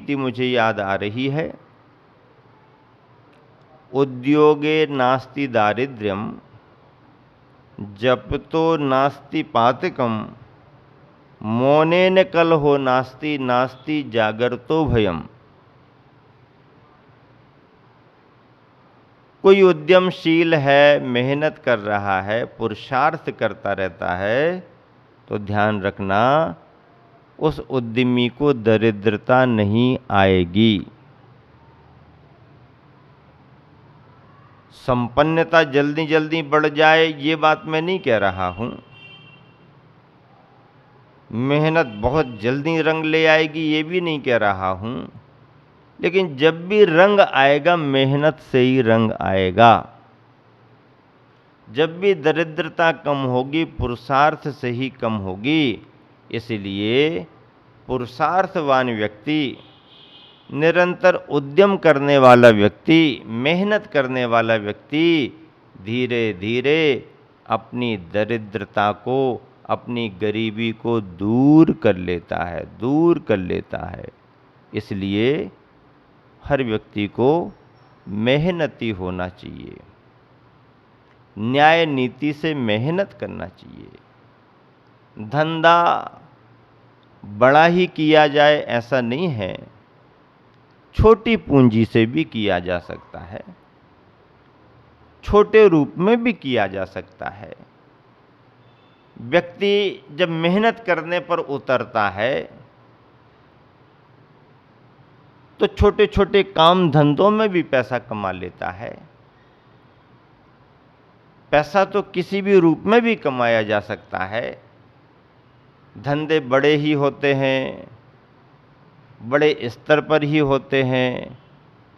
नीति मुझे याद आ रही है। उद्योगे नास्ति दारिद्र्यम जपतो नास्ति पातकम मौनेन कलहो नास्ति नास्ति जागरतो भयम। कोई उद्यमशील है, मेहनत कर रहा है, पुरुषार्थ करता रहता है, तो ध्यान रखना उस उद्यमी को दरिद्रता नहीं आएगी। संपन्नता जल्दी जल्दी बढ़ जाए ये बात मैं नहीं कह रहा हूं। मेहनत बहुत जल्दी रंग ले आएगी ये भी नहीं कह रहा हूं। लेकिन जब भी रंग आएगा मेहनत से ही रंग आएगा। जब भी दरिद्रता कम होगी पुरुषार्थ से ही कम होगी। इसलिए पुरुषार्थवान व्यक्ति, निरंतर उद्यम करने वाला व्यक्ति, मेहनत करने वाला व्यक्ति धीरे धीरे अपनी दरिद्रता को, अपनी गरीबी को दूर कर लेता है, दूर कर लेता है। इसलिए हर व्यक्ति को मेहनती होना चाहिए, न्याय नीति से मेहनत करना चाहिए। धंधा बड़ा ही किया जाए ऐसा नहीं है, छोटी पूंजी से भी किया जा सकता है, छोटे रूप में भी किया जा सकता है। व्यक्ति जब मेहनत करने पर उतरता है तो छोटे छोटे काम धंधों में भी पैसा कमा लेता है। पैसा तो किसी भी रूप में भी कमाया जा सकता है। धंधे बड़े ही होते हैं, बड़े स्तर पर ही होते हैं।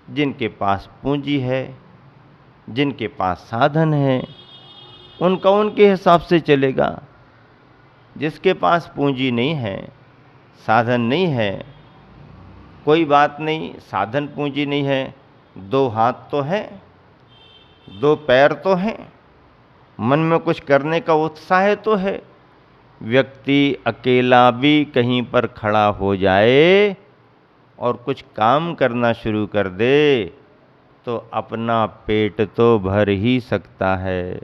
जिनके पास पूंजी है, जिनके पास साधन है, उनका उनके हिसाब से चलेगा। जिसके पास पूंजी नहीं है, साधन नहीं है, कोई बात नहीं, साधन पूंजी नहीं है, दो हाथ तो हैं, दो पैर तो हैं, मन में कुछ करने का उत्साह तो है। व्यक्ति अकेला भी कहीं पर खड़ा हो जाए और कुछ काम करना शुरू कर दे तो अपना पेट तो भर ही सकता है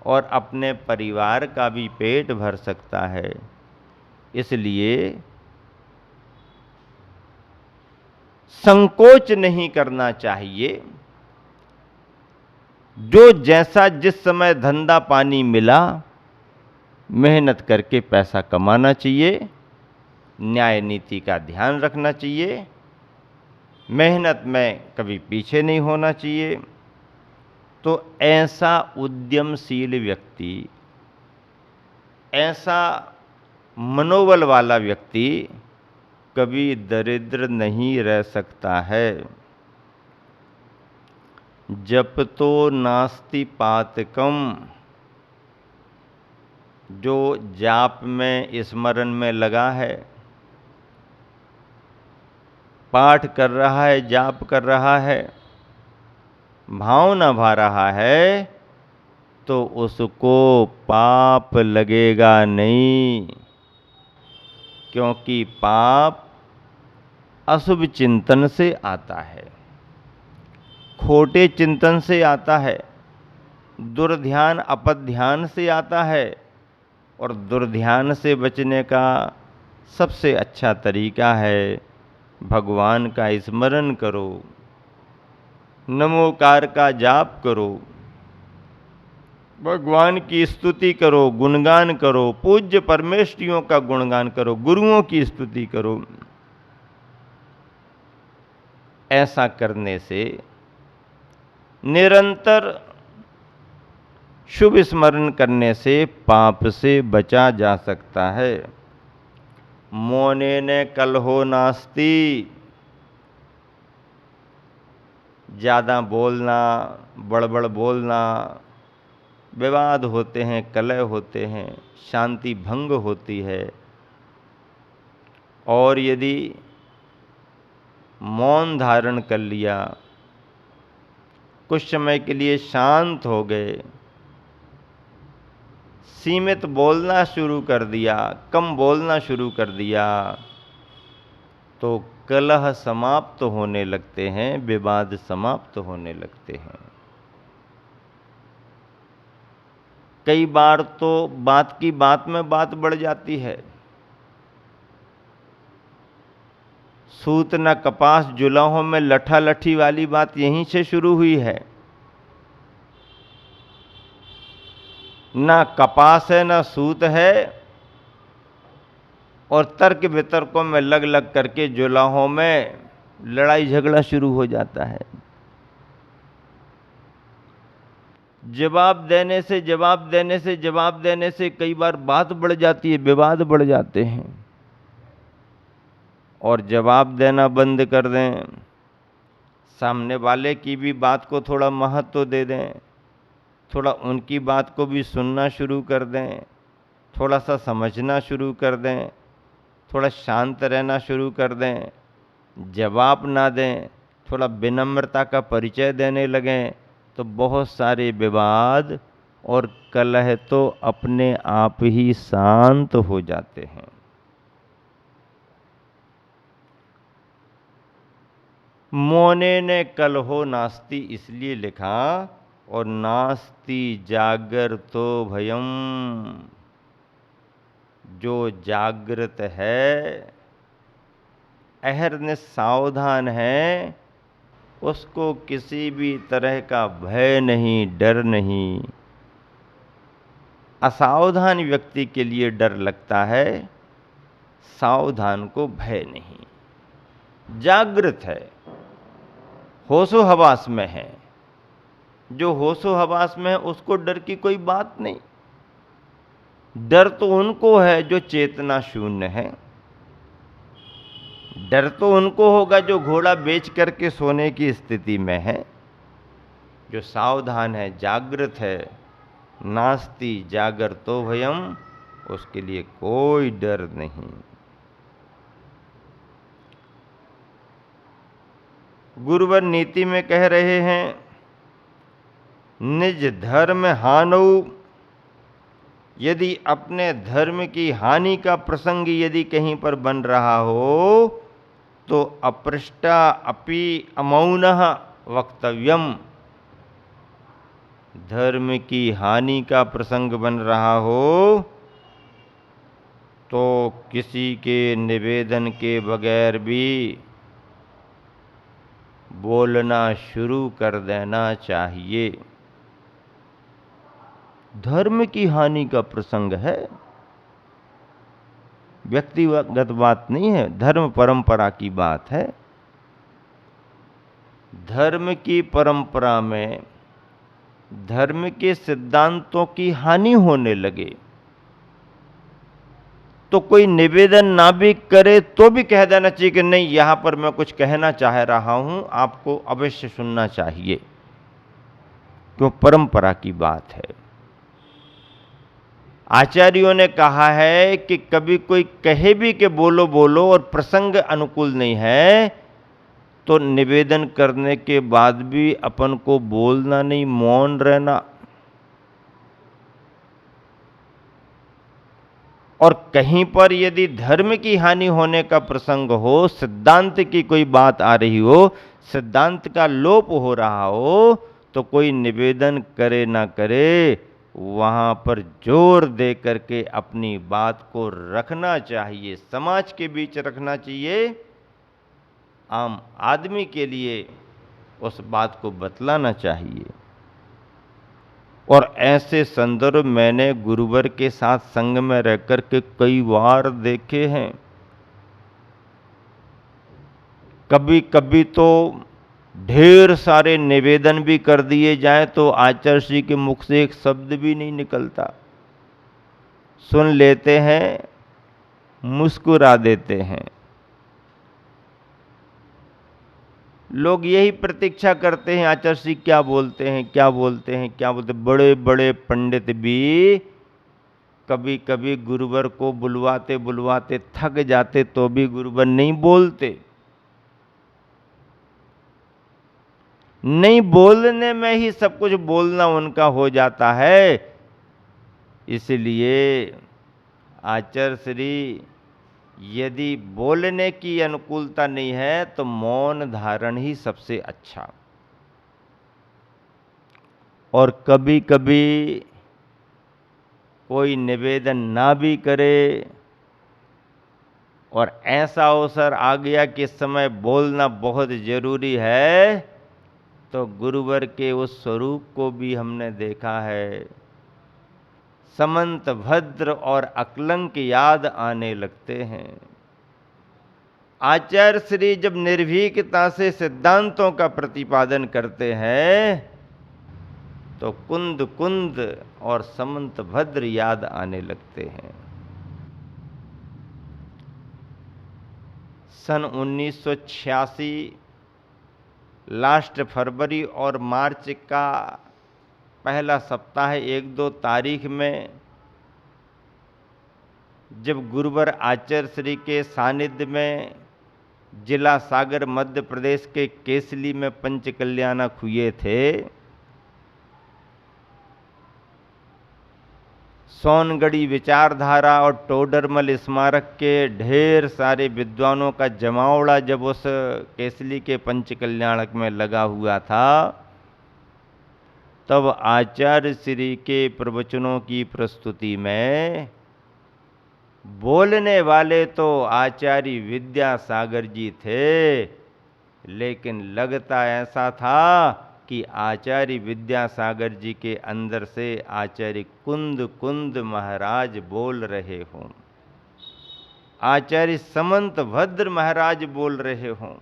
और अपने परिवार का भी पेट भर सकता है। इसलिए संकोच नहीं करना चाहिए। जो जैसा जिस समय धंधा पानी मिला मेहनत करके पैसा कमाना चाहिए, न्याय नीति का ध्यान रखना चाहिए, मेहनत में कभी पीछे नहीं होना चाहिए। तो ऐसा उद्यमशील व्यक्ति, ऐसा मनोबल वाला व्यक्ति कभी दरिद्र नहीं रह सकता है। जपतो नास्ति पातकम, जो जाप में स्मरण में लगा है, पाठ कर रहा है, जाप कर रहा है, भाव न भा रहा है, तो उसको पाप लगेगा नहीं। क्योंकि पाप अशुभ चिंतन से आता है, खोटे चिंतन से आता है, दुर्ध्यान अपध्यान से आता है। और दुर्ध्यान से बचने का सबसे अच्छा तरीका है भगवान का स्मरण करो, नमोकार का जाप करो, भगवान की स्तुति करो, गुणगान करो, पूज्य परमेष्ठियों का गुणगान करो, गुरुओं की स्तुति करो। ऐसा करने से निरंतर शुभ स्मरण करने से पाप से बचा जा सकता है। मौनेन कलहो नास्ति, ज़्यादा बोलना, बड़बड़ बोलना, विवाद होते हैं, कलह होते हैं, शांति भंग होती है। और यदि मौन धारण कर लिया, कुछ समय के लिए शांत हो गए, सीमित बोलना शुरू कर दिया, कम बोलना शुरू कर दिया, तो कलह समाप्त होने लगते हैं, विवाद समाप्त होने लगते हैं। कई बार तो बात की बात में बात बढ़ जाती है। सूत न कपास जुलाहों में लठा लठी वाली बात यहीं से शुरू हुई है। ना कपास है ना सूत है, और तर्क वितर्कों में लग लग करके जुलाहों में लड़ाई झगड़ा शुरू हो जाता है। जवाब देने से कई बार बात बढ़ जाती है, विवाद बढ़ जाते हैं। और जवाब देना बंद कर दें, सामने वाले की भी बात को थोड़ा महत्व दे दें, थोड़ा उनकी बात को भी सुनना शुरू कर दें, थोड़ा सा समझना शुरू कर दें, थोड़ा शांत रहना शुरू कर दें, जवाब ना दें, थोड़ा विनम्रता का परिचय देने लगें, तो बहुत सारे विवाद और कलह तो अपने आप ही शांत हो जाते हैं। मौने ने कलहो नास्ति इसलिए लिखा, और नास्ति जागृतो भयम। जो जागृत है, अहरनिश सावधान है, उसको किसी भी तरह का भय नहीं, डर नहीं। असावधान व्यक्ति के लिए डर लगता है, सावधान को भय नहीं। जागृत है, होशो हवास में है। जो होशो हवास में है उसको डर की कोई बात नहीं। डर तो उनको है जो चेतना शून्य है। डर तो उनको होगा जो घोड़ा बेच करके सोने की स्थिति में है। जो सावधान है, जागृत है, नास्ति जागृतो भयम, उसके लिए कोई डर नहीं। गुरुवर नीति में कह रहे हैं, निज धर्म हानौ। यदि अपने धर्म की हानि का प्रसंग यदि कहीं पर बन रहा हो, तो अपृष्टा अपि अमौनः वक्तव्यम। धर्म की हानि का प्रसंग बन रहा हो तो किसी के निवेदन के बगैर भी बोलना शुरू कर देना चाहिए। धर्म की हानि का प्रसंग है, व्यक्तिगत बात नहीं है, धर्म परंपरा की बात है। धर्म की परंपरा में धर्म के सिद्धांतों की हानि होने लगे तो कोई निवेदन ना भी करे तो भी कह देना चाहिए कि नहीं, यहां पर मैं कुछ कहना चाह रहा हूं, आपको अवश्य सुनना चाहिए, क्यों परंपरा की बात है। आचार्यों ने कहा है कि कभी कोई कहे भी कि बोलो बोलो और प्रसंग अनुकूल नहीं है, तो निवेदन करने के बाद भी अपन को बोलना नहीं, मौन रहना। और कहीं पर यदि धर्म की हानि होने का प्रसंग हो, सिद्धांत की कोई बात आ रही हो, सिद्धांत का लोप हो रहा हो, तो कोई निवेदन करे ना करे, वहां पर जोर दे करके अपनी बात को रखना चाहिए, समाज के बीच रखना चाहिए, आम आदमी के लिए उस बात को बतलाना चाहिए। और ऐसे संदर्भ मैंने गुरुवर के साथ संग में रहकर के कई बार देखे हैं। कभी कभी तो ढेर सारे निवेदन भी कर दिए जाएं तो आचार्य श्री के मुख से एक शब्द भी नहीं निकलता। सुन लेते हैं, मुस्कुरा देते हैं। लोग यही प्रतीक्षा करते हैं आचार्य श्री क्या बोलते हैं, क्या बोलते हैं, क्या बोलते हैं। बड़े बड़े पंडित भी कभी कभी गुरुवर को बुलवाते बुलवाते थक जाते तो भी गुरुवर नहीं बोलते। नहीं बोलने में ही सब कुछ बोलना उनका हो जाता है। इसलिए आचार्य श्री यदि बोलने की अनुकूलता नहीं है तो मौन धारण ही सबसे अच्छा। और कभी कभी कोई निवेदन ना भी करे और ऐसा अवसर आ गया कि इस समय बोलना बहुत जरूरी है, तो गुरुवर के उस स्वरूप को भी हमने देखा है। समंत भद्र और अकलंक याद आने लगते हैं। आचार्य श्री जब निर्भीकता से सिद्धांतों का प्रतिपादन करते हैं तो कुंद कुंद और समंत भद्र याद आने लगते हैं। सन 1986 लास्ट फरवरी और मार्च का पहला सप्ताह 1-2 तारीख में जब गुरुवर आचार्य श्री के सानिध्य में जिला सागर मध्य प्रदेश के केसली में पंच कल्याणक हुए थे, सोनगढ़ी विचारधारा और टोडरमल स्मारक के ढेर सारे विद्वानों का जमावड़ा जब उस केसली के पंच कल्याणक में लगा हुआ था, तब आचार्य श्री के प्रवचनों की प्रस्तुति में बोलने वाले तो आचार्य विद्यासागर जी थे, लेकिन लगता ऐसा था कि आचार्य विद्यासागर जी के अंदर से आचार्य कुंद कुंद महाराज बोल रहे हों, आचार्य समंत भद्र महाराज बोल रहे हों,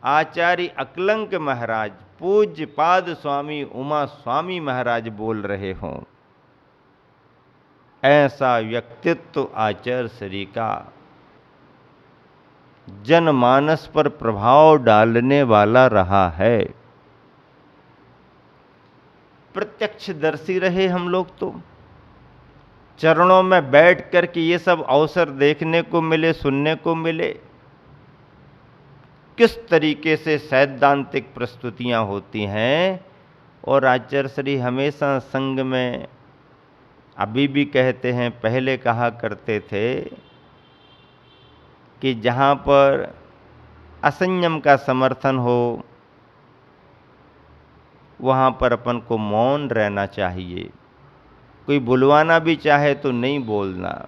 आचार्य अकलंक महाराज, पूज्य पाद स्वामी उमा स्वामी महाराज बोल रहे हों। ऐसा व्यक्तित्व आचार्य श्री का जनमानस पर प्रभाव डालने वाला रहा है। प्रत्यक्षदर्शी रहे हम लोग, तो चरणों में बैठ कर के ये सब अवसर देखने को मिले, सुनने को मिले, किस तरीके से सैद्धांतिक प्रस्तुतियां होती हैं। और आचार्य श्री हमेशा संग में अभी भी कहते हैं, पहले कहा करते थे कि जहाँ पर असंयम का समर्थन हो वहाँ पर अपन को मौन रहना चाहिए। कोई बुलवाना भी चाहे तो नहीं बोलना।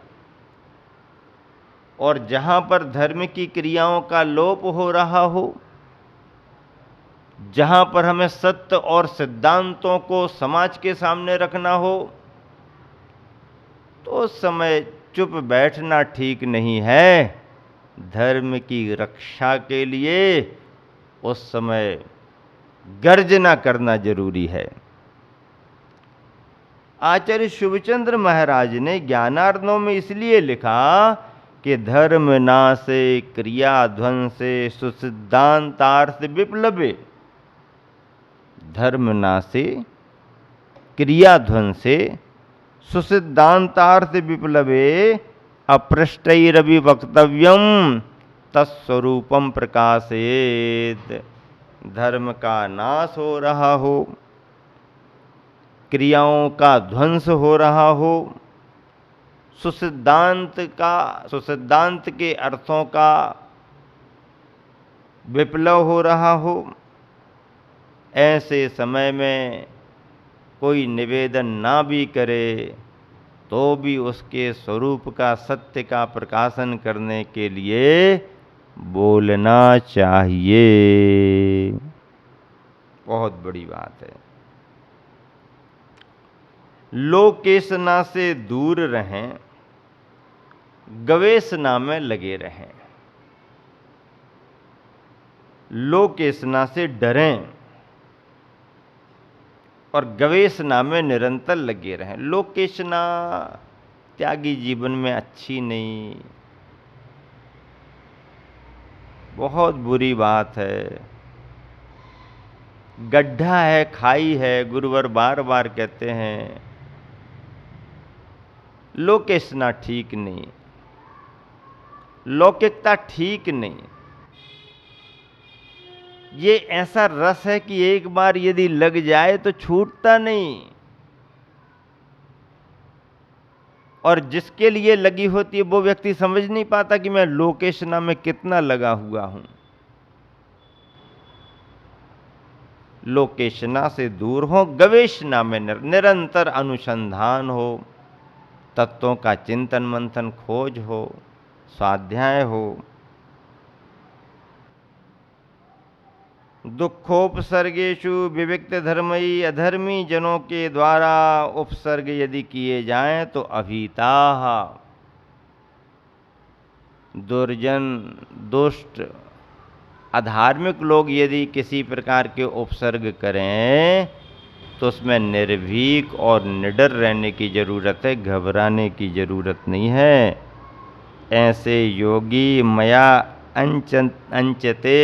और जहाँ पर धर्म की क्रियाओं का लोप हो रहा हो, जहाँ पर हमें सत्य और सिद्धांतों को समाज के सामने रखना हो, तो उस समय चुप बैठना ठीक नहीं है। धर्म की रक्षा के लिए उस समय गर्जना करना जरूरी है। आचार्य शुभचंद्र महाराज ने ज्ञानार्णव में इसलिए लिखा कि धर्म नासे क्रिया ध्वंसे सुसिद्धांतार्थ विप्लवे। धर्म नासे क्रिया ध्वंसे सुसिद्धांतार्थ विप्लवे अपृष्टैरवि वक्तव्यम तत्स्वरूपम प्रकाशेत। धर्म का नाश हो रहा हो, क्रियाओं का ध्वंस हो रहा हो, सुसिद्धांत के अर्थों का विप्लव हो रहा हो, ऐसे समय में कोई निवेदन ना भी करे तो भी उसके स्वरूप का, सत्य का प्रकाशन करने के लिए बोलना चाहिए। बहुत बड़ी बात है। लोकेशना से दूर रहें, गवेषणा में लगे रहें। लोकेशना से डरें और गवेषणा में निरंतर लगे रहें। लोकेशना त्यागी जीवन में अच्छी नहीं, बहुत बुरी बात है, गड्ढा है, खाई है। गुरुवर बार बार कहते हैं लोकेशना ठीक नहीं, लौकिकता ठीक नहीं। ये ऐसा रस है कि एक बार यदि लग जाए तो छूटता नहीं। और जिसके लिए लगी होती है वो व्यक्ति समझ नहीं पाता कि मैं लोकेशना में कितना लगा हुआ हूं। लोकेशना से दूर हो, गवेषणा में निरंतर अनुसंधान हो, तत्वों का चिंतन मंथन खोज हो, स्वाध्याय हो। दुखोपसर्गेषु विविक्त धर्मई अधर्मी जनों के द्वारा उपसर्ग यदि किए जाएं तो अभीताः, दुर्जन दुष्ट अधार्मिक लोग यदि किसी प्रकार के उपसर्ग करें तो उसमें निर्भीक और निडर रहने की जरूरत है, घबराने की जरूरत नहीं है। ऐसे योगी मया अंचते,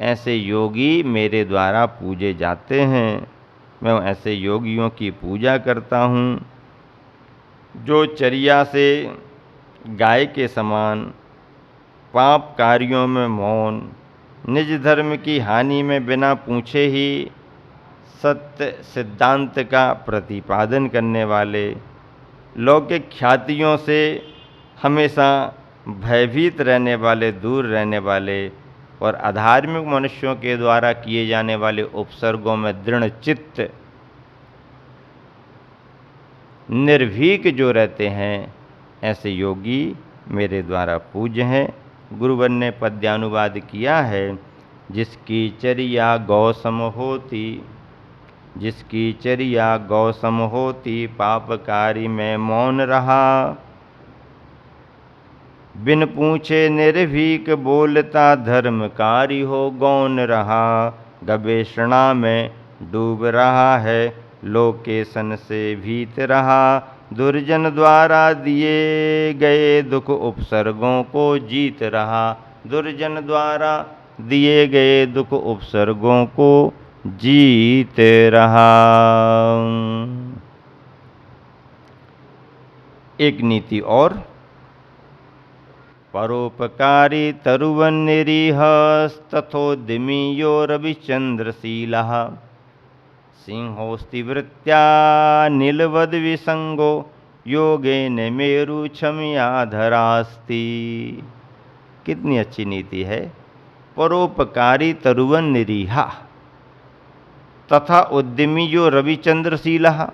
ऐसे योगी मेरे द्वारा पूजे जाते हैं। मैं ऐसे योगियों की पूजा करता हूँ जो चर्या से गाय के समान, पाप कार्यों में मौन, निज धर्म की हानि में बिना पूछे ही सत्य सिद्धांत का प्रतिपादन करने वाले, लौकिक ख्यातियों से हमेशा भयभीत रहने वाले, दूर रहने वाले और अधार्मिक मनुष्यों के द्वारा किए जाने वाले उपसर्गों में दृढ़ चित्त निर्भीक जो रहते हैं, ऐसे योगी मेरे द्वारा पूज्य हैं। गुरुवर ने पद्यानुवाद किया है, जिसकी चर्या गौसम होती, जिसकी चर्या गौसम होती, पापकारी में मौन रहा, बिन पूछे निर्भीक बोलता, धर्मकारी हो गौन रहा, गवेषणा में डूब रहा है, लोकेशन से भीत रहा, दुर्जन द्वारा दिए गए दुख उपसर्गों को जीत रहा, दुर्जन द्वारा दिए गए दुख उपसर्गों को जीत रहा। एक नीति और, परोपकारी तरुवन निरीह, तथोद्यमी यो रविचंद्रशीलः, सिंहोस्ति वृत्त्या नीलवद विसंगो, योगेन मेरु क्षमयाधरास्ति। कितनी अच्छी नीति है। परोपकारी तरुवन निरीहा तथा उद्यमी जो रविचंद्रशीलः,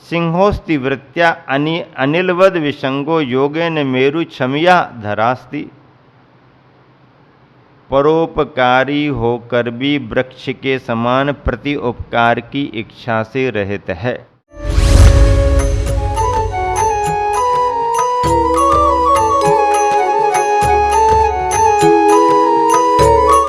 सिंहोस्ति वृत्त्या अनिलवद विसंगो, योगेन मेरु क्षमया धरास्ति। परोपकारी होकर भी वृक्ष के समान प्रति उपकार की इच्छा से रहित है।